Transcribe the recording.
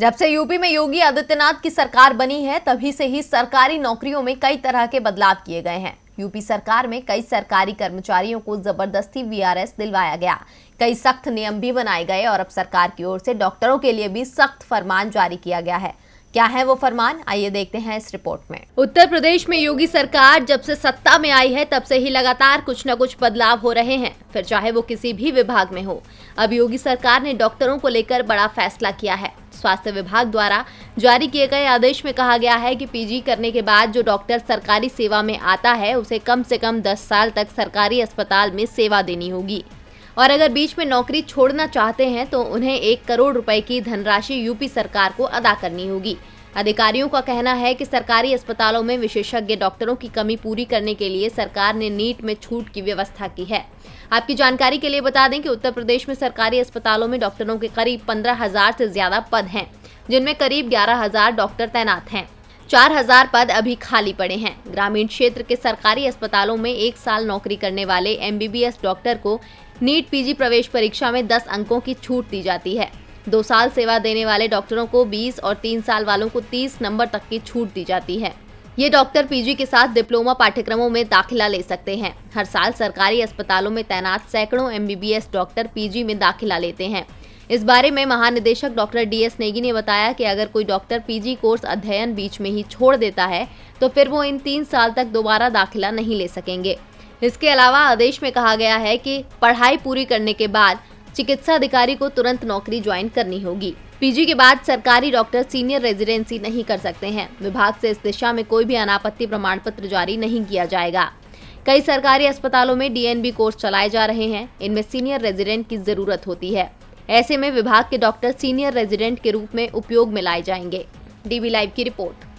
जब से यूपी में योगी आदित्यनाथ की सरकार बनी है तभी से ही सरकारी नौकरियों में कई तरह के बदलाव किए गए हैं। यूपी सरकार में कई सरकारी कर्मचारियों को जबरदस्ती वीआरएस दिलवाया गया, कई सख्त नियम भी बनाए गए और अब सरकार की ओर से डॉक्टरों के लिए भी सख्त फरमान जारी किया गया है। क्या है वो फरमान, आइए देखते हैं इस रिपोर्ट में। उत्तर प्रदेश में योगी सरकार जब से सत्ता में आई है तब से ही लगातार कुछ न कुछ बदलाव हो रहे हैं, फिर चाहे वो किसी भी विभाग में हो। अब योगी सरकार ने डॉक्टरों को लेकर बड़ा फैसला किया है। स्वास्थ्य विभाग द्वारा जारी किए गए आदेश में कहा गया है कि पीजी करने के बाद जो डॉक्टर सरकारी सेवा में आता है उसे कम से कम 10 साल तक सरकारी अस्पताल में सेवा देनी होगी और अगर बीच में नौकरी छोड़ना चाहते हैं तो उन्हें 1 करोड़ रुपए की धनराशि यूपी सरकार को अदा करनी होगी। अधिकारियों का कहना है कि सरकारी अस्पतालों में विशेषज्ञ डॉक्टरों की कमी पूरी करने के लिए सरकार ने नीट में छूट की व्यवस्था की है। आपकी जानकारी के लिए बता दें कि उत्तर प्रदेश में सरकारी अस्पतालों में डॉक्टरों के करीब 15,000 से ज्यादा पद हैं, जिनमें करीब 11,000 डॉक्टर तैनात हैं। 4,000 पद अभी खाली पड़े हैं। ग्रामीण क्षेत्र के सरकारी अस्पतालों में 1 साल नौकरी करने वाले एमबीबीएस डॉक्टर को नीट पीजी प्रवेश परीक्षा में 10 अंकों की छूट दी जाती है। 2 साल सेवा देने वाले डॉक्टरों को 20 और 3 साल वालों को 30 नंबर तक की छूट दी जाती है। ये डॉक्टर पीजी के साथ डिप्लोमा पाठ्यक्रमों में दाखिला ले सकते हैं। हर साल सरकारी अस्पतालों में तैनात सैकड़ों एमबीबीएस डॉक्टर पीजी में दाखिला लेते हैं। इस बारे में महानिदेशक डॉक्टर डीएस नेगी ने बताया कि अगर कोई डॉक्टर पीजी कोर्स अध्ययन बीच में ही छोड़ देता है तो फिर वो इन 3 साल तक दोबारा दाखिला नहीं ले सकेंगे। इसके अलावा आदेश में कहा गया है कि पढ़ाई पूरी करने के बाद चिकित्सा अधिकारी को तुरंत नौकरी ज्वाइन करनी होगी। पीजी के बाद सरकारी डॉक्टर सीनियर रेजिडेंसी नहीं कर सकते हैं। विभाग से इस दिशा में कोई भी अनापत्ति प्रमाण पत्र जारी नहीं किया जाएगा। कई सरकारी अस्पतालों में डीएनबी कोर्स चलाए जा रहे हैं। इनमें सीनियर रेजिडेंट की जरूरत होती है। ऐसे में विभाग के डॉक्टर सीनियर रेजिडेंट के रूप में उपयोग में लाए जाएंगे। डीबी लाइव की रिपोर्ट।